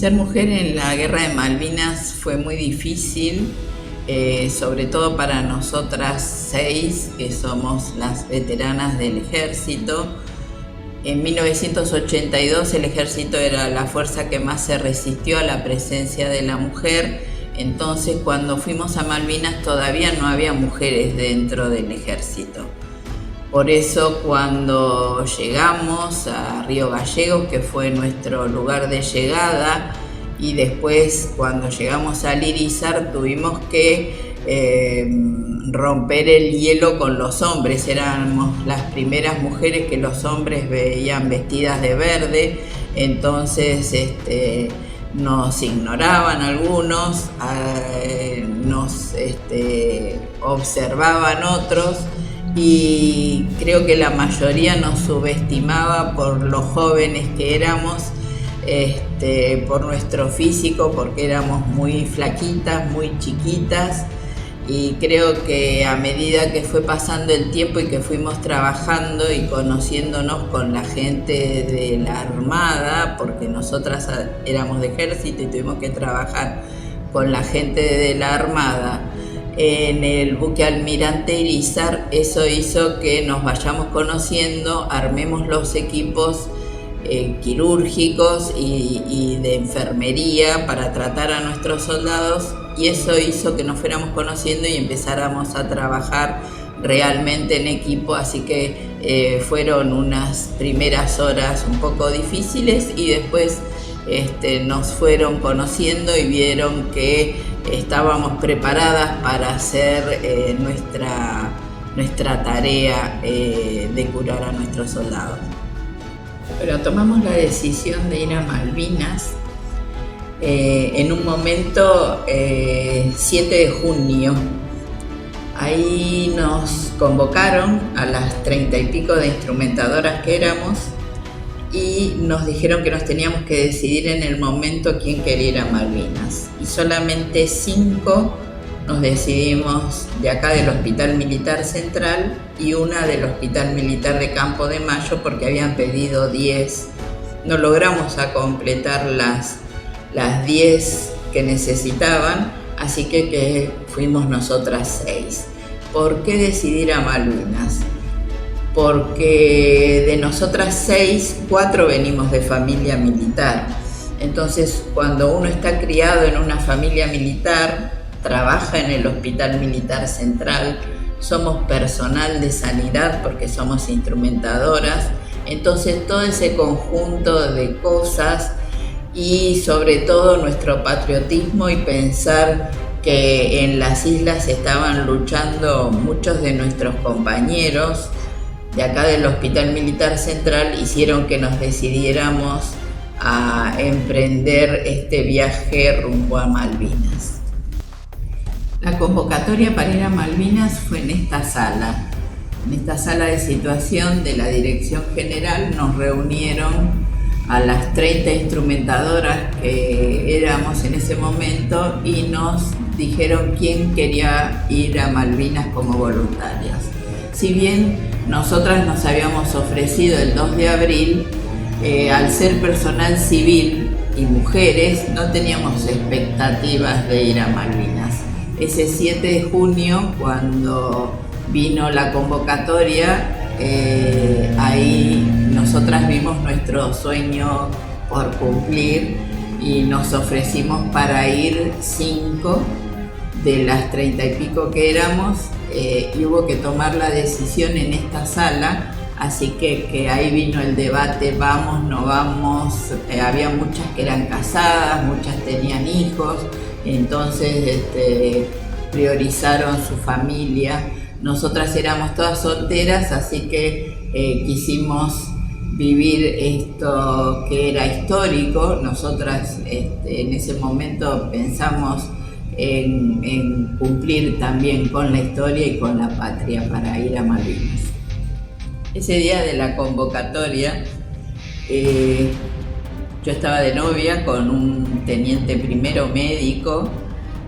Ser mujer en la Guerra de Malvinas fue muy difícil, sobre todo para nosotras 6, que somos las veteranas del ejército. En 1982 el ejército era la fuerza que más se resistió a la presencia de la mujer. Entonces, cuando fuimos a Malvinas todavía no había mujeres dentro del ejército. Por eso, cuando llegamos a Río Gallegos, que fue nuestro lugar de llegada, y después cuando llegamos al Irizar tuvimos que romper el hielo con los hombres. Éramos las primeras mujeres que los hombres veían vestidas de verde, entonces nos ignoraban algunos, nos observaban otros, y creo que la mayoría nos subestimaba por lo jóvenes que éramos, por nuestro físico, porque éramos muy flaquitas, muy chiquitas. Y creo que a medida que fue pasando el tiempo y que fuimos trabajando y conociéndonos con la gente de la Armada, porque nosotras éramos de ejército y tuvimos que trabajar con la gente de la Armada en el buque Almirante Irizar, eso hizo que nos vayamos conociendo, armemos los equipos quirúrgicos y de enfermería para tratar a nuestros soldados, y eso hizo que nos fuéramos conociendo y empezáramos a trabajar realmente en equipo. Así que fueron unas primeras horas un poco difíciles, y después nos fueron conociendo y vieron que estábamos preparadas para hacer nuestra tarea de curar a nuestros soldados. Pero tomamos la decisión de ir a Malvinas en un momento 7 de junio. Ahí nos convocaron a las 30 y pico de instrumentadoras que éramos y nos dijeron que nos teníamos que decidir en el momento quién quería ir a Malvinas. Y solamente 5 nos decidimos de acá del Hospital Militar Central y una del Hospital Militar de Campo de Mayo, porque habían pedido 10. No logramos a completar las 10 que necesitaban, así que fuimos nosotras 6. ¿Por qué decidir a Malvinas? Porque de nosotras 6, 4 venimos de familia militar. Entonces, cuando uno está criado en una familia militar, trabaja en el Hospital Militar Central, somos personal de sanidad porque somos instrumentadoras, entonces todo ese conjunto de cosas, y sobre todo nuestro patriotismo y pensar que en las islas estaban luchando muchos de nuestros compañeros de acá del Hospital Militar Central, hicieron que nos decidiéramos a emprender este viaje rumbo a Malvinas. La convocatoria para ir a Malvinas fue en esta sala de situación de la Dirección General. Nos reunieron a las 30 instrumentadoras que éramos en ese momento y nos dijeron quién quería ir a Malvinas como voluntarias. Si bien nosotras nos habíamos ofrecido el 2 de abril, al ser personal civil y mujeres, no teníamos expectativas de ir a Malvinas. Ese 7 de junio, cuando vino la convocatoria, ahí nosotras vimos nuestro sueño por cumplir y nos ofrecimos para ir 5 de las 30 y pico que éramos, y hubo que tomar la decisión en esta sala. Así que ahí vino el debate, vamos, no vamos. Había muchas que eran casadas, muchas tenían hijos, entonces priorizaron su familia. Nosotras éramos todas solteras, así que quisimos vivir esto que era histórico. Nosotras en ese momento pensamos en cumplir también con la historia y con la patria para ir a Malvinas. Ese día de la convocatoria, yo estaba de novia con un teniente primero médico.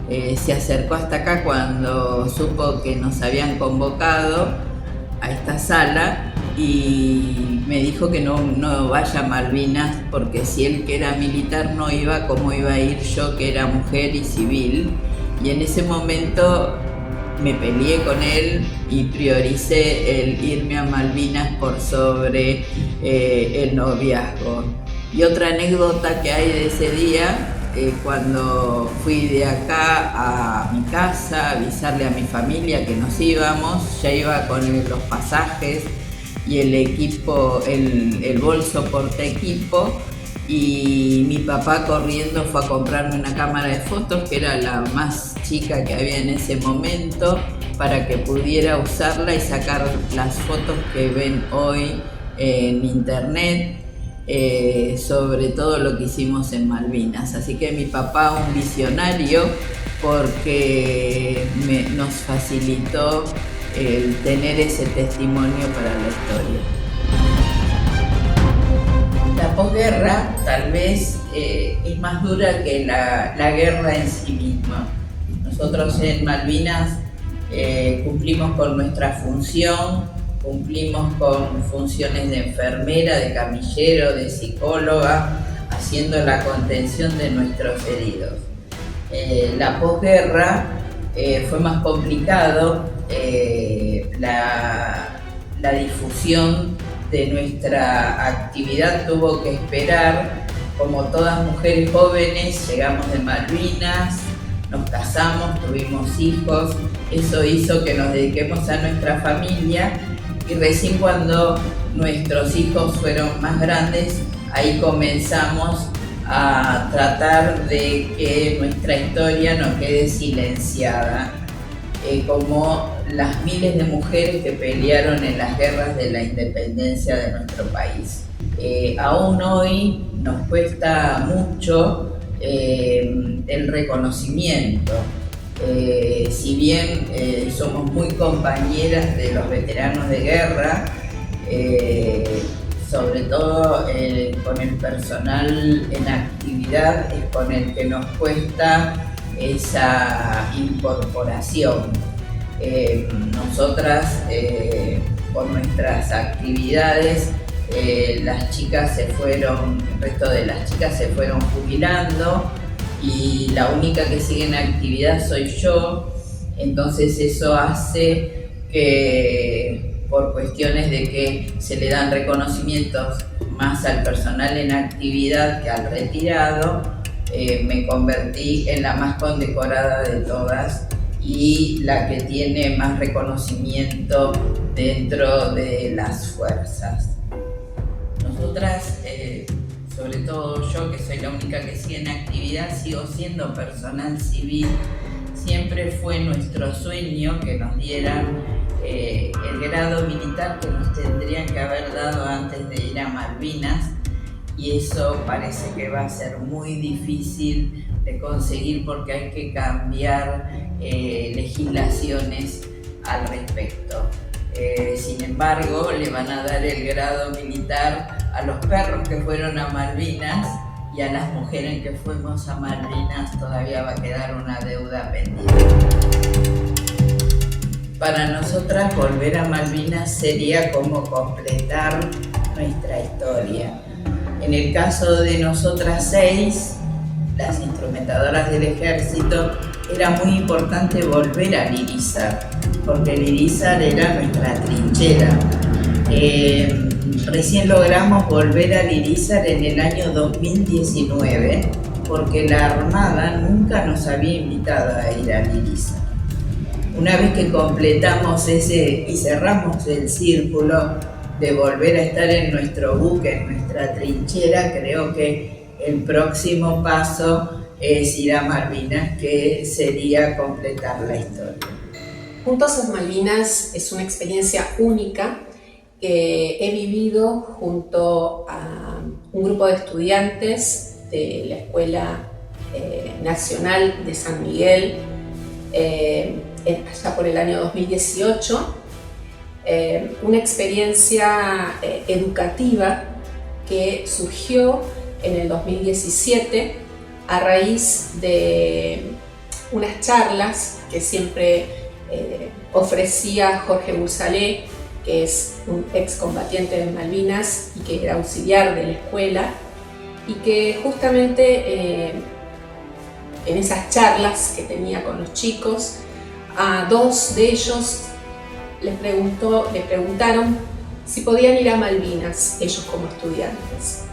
Se acercó hasta acá cuando supo que nos habían convocado a esta sala y me dijo que no vaya a Malvinas porque si él, que era militar, no iba, ¿cómo iba a ir yo, que era mujer y civil? Y en ese momento me peleé con él y prioricé el irme a Malvinas por sobre el noviazgo. Y otra anécdota que hay de ese día, cuando fui de acá a mi casa a avisarle a mi familia que nos íbamos, ya iba con los pasajes y el equipo, el bolso porta equipo, y mi papá corriendo fue a comprarme una cámara de fotos que era la más chica que había en ese momento para que pudiera usarla y sacar las fotos que ven hoy en internet sobre todo lo que hicimos en Malvinas. Así que mi papá, un visionario, porque nos facilitó el tener ese testimonio para la historia. La posguerra tal vez es más dura que la guerra en sí misma. Nosotros en Malvinas cumplimos con nuestra función, cumplimos con funciones de enfermera, de camillero, de psicóloga, haciendo la contención de nuestros heridos. La posguerra fue más complicado, la difusión de nuestra actividad tuvo que esperar. Como todas mujeres jóvenes, llegamos de Malvinas, nos casamos, tuvimos hijos, eso hizo que nos dediquemos a nuestra familia, y recién cuando nuestros hijos fueron más grandes, ahí comenzamos a tratar de que nuestra historia no quede silenciada, como las miles de mujeres que pelearon en las guerras de la independencia de nuestro país. Aún hoy nos cuesta mucho el reconocimiento. Si bien somos muy compañeras de los veteranos de guerra, sobre todo con el personal en actividad es con el que nos cuesta esa incorporación. Nosotras, por nuestras actividades, las chicas se fueron, el resto de las chicas se fueron jubilando y la única que sigue en actividad soy yo. Entonces eso hace que, por cuestiones de que se le dan reconocimientos más al personal en actividad que al retirado, me convertí en la más condecorada de todas y la que tiene más reconocimiento dentro de las fuerzas. Nosotras, sobre todo yo, que soy la única que sigue en actividad, sigo siendo personal civil. Siempre fue nuestro sueño que nos dieran el grado militar que nos tendrían que haber dado antes de ir a Malvinas, y eso parece que va a ser muy difícil de conseguir porque hay que cambiar legislaciones al respecto. Sin embargo, le van a dar el grado militar a los perros que fueron a Malvinas, y a las mujeres que fuimos a Malvinas todavía va a quedar una deuda pendiente. Para nosotras volver a Malvinas sería como completar nuestra historia. En el caso de nosotras 6, las instrumentadoras del ejército, era muy importante volver al Irizar, porque el Irizar era nuestra trinchera. Recién logramos volver al Irizar en el año 2019, porque la Armada nunca nos había invitado a ir al Irizar. Una vez que completamos y cerramos el círculo de volver a estar en nuestro buque, en nuestra trinchera, creo que el próximo paso es ir a Malvinas, que sería completar la historia. Juntos en Malvinas es una experiencia única que he vivido junto a un grupo de estudiantes de la Escuela Nacional de San Miguel, allá por el año 2018. Una experiencia educativa que surgió en el 2017 a raíz de unas charlas que siempre ofrecía Jorge Bursalé, que es un excombatiente de Malvinas y que era auxiliar de la escuela, y que justamente en esas charlas que tenía con los chicos, a dos de ellos les preguntaron si podían ir a Malvinas, ellos como estudiantes.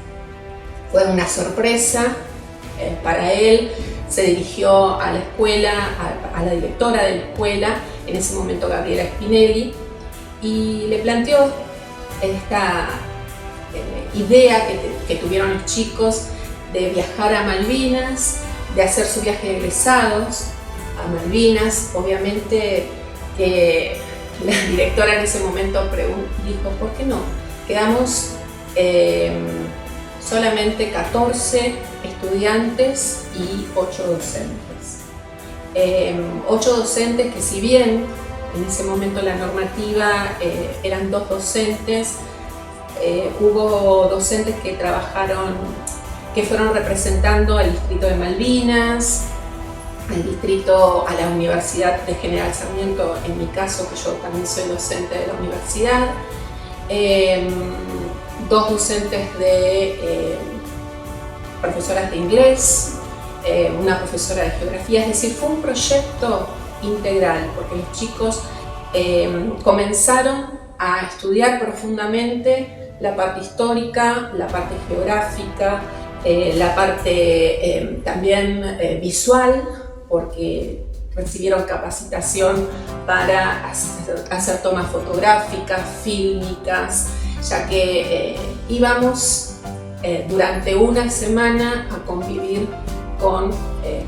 Fue una sorpresa para él. Se dirigió a la escuela, a la directora de la escuela, en ese momento Gabriela Spinelli, y le planteó esta idea que tuvieron los chicos de viajar a Malvinas, de hacer su viaje de egresados a Malvinas. Obviamente que la directora en ese momento dijo, ¿por qué no? Quedamos solamente 14 estudiantes y 8 docentes. 8 docentes que, si bien en ese momento la normativa eran 2 docentes, hubo docentes que fueron representando al distrito de Malvinas, a la Universidad de General Sarmiento, en mi caso, que yo también soy docente de la universidad, 2 docentes profesoras de inglés, una profesora de geografía. Es decir, fue un proyecto integral, porque los chicos comenzaron a estudiar profundamente la parte histórica, la parte geográfica, la parte también visual, porque recibieron capacitación para hacer tomas fotográficas, fílmicas, ya que íbamos durante una semana a convivir con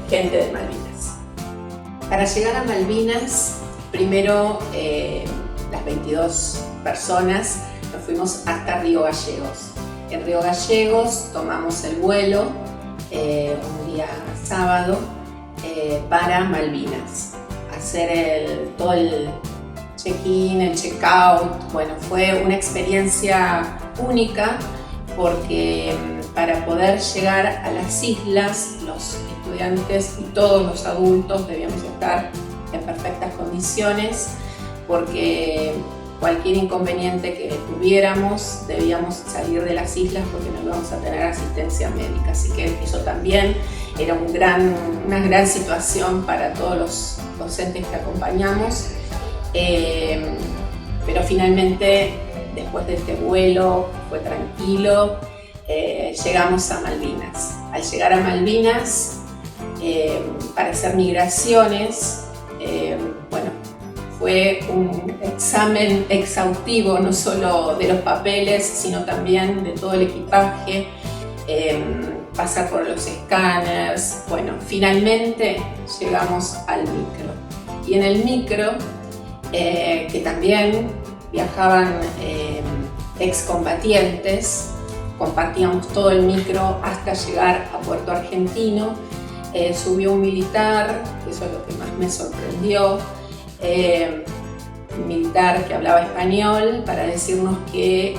gente de Malvinas. Para llegar a Malvinas, primero las 22 personas nos fuimos hasta Río Gallegos. En Río Gallegos tomamos el vuelo un día sábado para Malvinas, hacer todo el check-in, el check-out. Bueno, fue una experiencia única, porque para poder llegar a las islas, los estudiantes y todos los adultos debíamos estar en perfectas condiciones, porque cualquier inconveniente que tuviéramos debíamos salir de las islas, porque no íbamos a tener asistencia médica. Así que eso también era una gran situación para todos los docentes que acompañamos. Pero finalmente, después de este vuelo, fue tranquilo, llegamos a Malvinas. Al llegar a Malvinas, para hacer migraciones, bueno, fue un examen exhaustivo, no solo de los papeles, sino también de todo el equipaje, pasar por los escáneres. Bueno, finalmente llegamos al micro. Y en el micro, que también viajaban excombatientes, compartíamos todo el micro hasta llegar a Puerto Argentino. Subió un militar, eso es lo que más me sorprendió, un militar que hablaba español, para decirnos que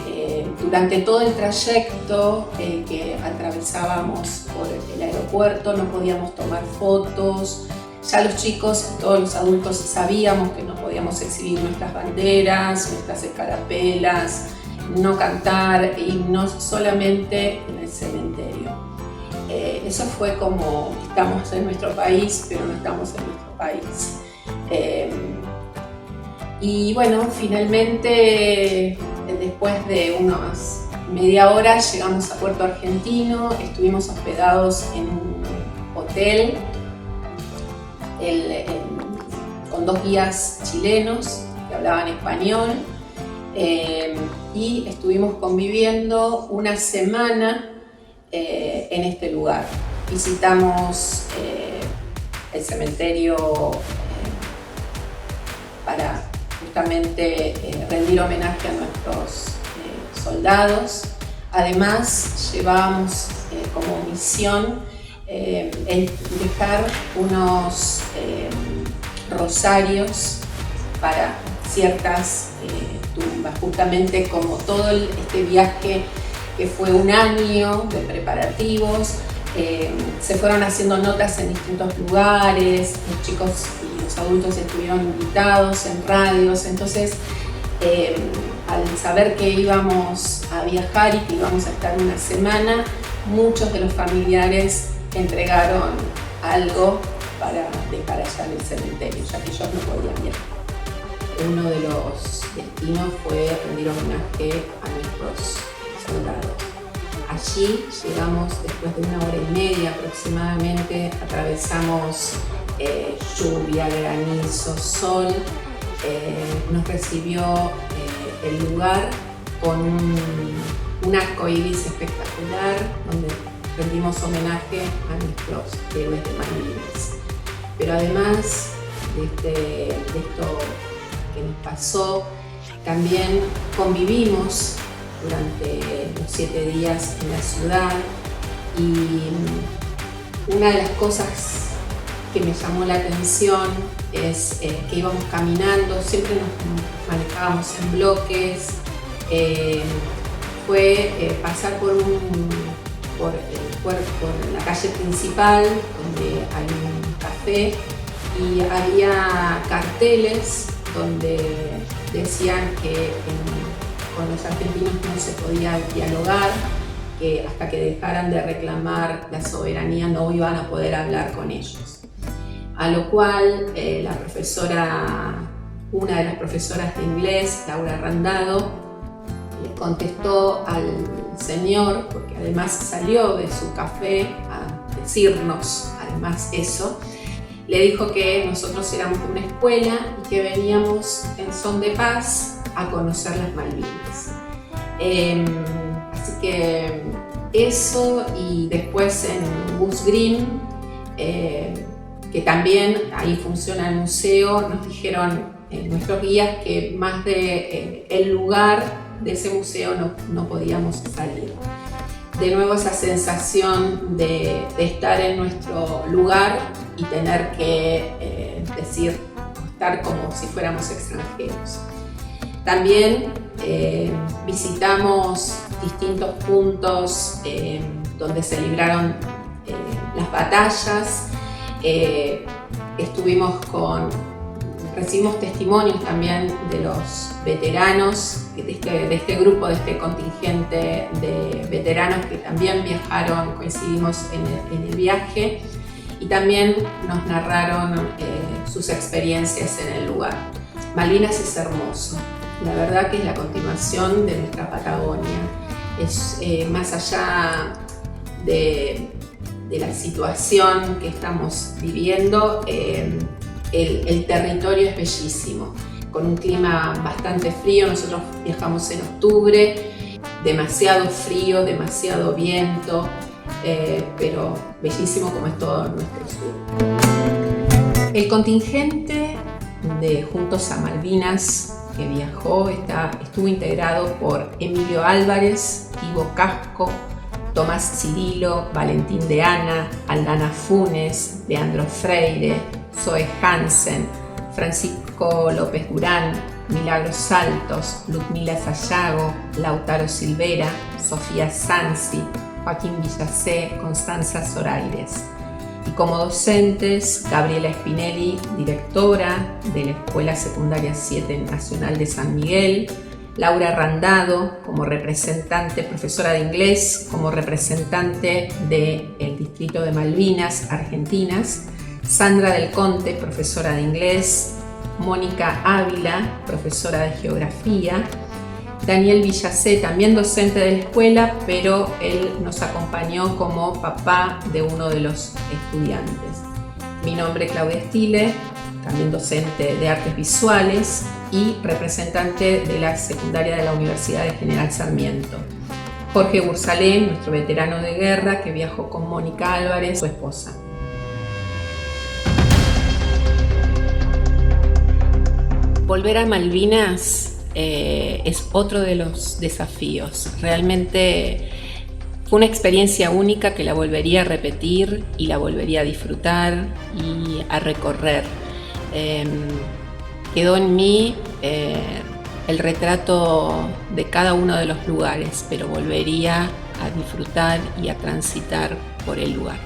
durante todo el trayecto que atravesábamos por el aeropuerto no podíamos tomar fotos. Ya los chicos, todos los adultos, sabíamos que no podíamos exhibir nuestras banderas, nuestras escarapelas, no cantar himnos, solamente en el cementerio. Eso fue como: estamos en nuestro país, pero no estamos en nuestro país. Y bueno, finalmente, después de unas media hora, llegamos a Puerto Argentino. Estuvimos hospedados en un hotel con 2 guías chilenos que hablaban español, y estuvimos conviviendo una semana en este lugar. Visitamos el cementerio para justamente rendir homenaje a nuestros soldados. Además, llevábamos como misión el dejar unos rosarios para ciertas tumbas, justamente como todo este viaje que fue un año de preparativos. Se fueron haciendo notas en distintos lugares, los chicos y los adultos estuvieron invitados en radios. Entonces Al saber que íbamos a viajar y que íbamos a estar una semana, muchos de los familiares entregaron algo para dejar allá en el cementerio, ya que ellos no podían viajar. Uno de los destinos fue rendir homenaje a nuestros soldados. Allí llegamos después de 1 hora y media aproximadamente, atravesamos lluvia, granizo, sol. Nos recibió el lugar con un arco iris espectacular, donde rendimos homenaje a nuestros héroes de Malvinas. Pero además de esto que nos pasó, también convivimos durante los 7 días en la ciudad, y una de las cosas que me llamó la atención es que íbamos caminando, siempre nos manejábamos en bloques. Fue pasar por la calle principal, donde hay un café, y había carteles donde decían que con los argentinos no se podía dialogar, que hasta que dejaran de reclamar la soberanía no iban a poder hablar con ellos. A lo cual una de las profesoras de inglés, Laura Randado, le contestó al señor, porque además salió de su café a decirnos además eso, le dijo que nosotros éramos de una escuela y que veníamos en son de paz a conocer las Malvinas. Así que eso, y después en Goose Green, que también ahí funciona el museo, nos dijeron nuestros guías que más de el lugar de ese museo no podíamos salir. De nuevo esa sensación de estar en nuestro lugar y tener que estar como si fuéramos extranjeros. También visitamos distintos puntos donde se libraron las batallas. Recibimos testimonios también de los veteranos, de este grupo, de este contingente de veteranos que también viajaron, coincidimos en el viaje, y también nos narraron sus experiencias en el lugar. Malvinas es hermoso, la verdad que es la continuación de nuestra Patagonia. Es más allá de la situación que estamos viviendo, el territorio es bellísimo, con un clima bastante frío. Nosotros viajamos en octubre, demasiado frío, demasiado viento, pero bellísimo como es todo nuestro sur. El contingente de Juntos a Malvinas que viajó estuvo integrado por Emilio Álvarez, Ivo Casco, Tomás Cirilo, Valentín de Ana, Aldana Funes, Leandro Freire, Zoe Hansen, Francisco López Durán, Milagros Saltos, Ludmila Sayago, Lautaro Silvera, Sofía Sansi, Joaquín Villacé, Constanza Zoraires. Y como docentes, Gabriela Spinelli, directora de la Escuela Secundaria 7 Nacional de San Miguel, Laura Randado como representante, profesora de inglés, como representante del Distrito de Malvinas Argentinas, Sandra del Conte, profesora de inglés, Mónica Ávila, profesora de geografía, Daniel Villacé, también docente de la escuela, pero él nos acompañó como papá de uno de los estudiantes. Mi nombre es Claudia Stile, también docente de artes visuales y representante de la secundaria de la Universidad de General Sarmiento. Jorge Bursalén, nuestro veterano de guerra, que viajó con Mónica Álvarez, su esposa. Volver a Malvinas es otro de los desafíos. Realmente fue una experiencia única que la volvería a repetir y la volvería a disfrutar y a recorrer. Quedó en mí el retrato de cada uno de los lugares, pero volvería a disfrutar y a transitar por el lugar.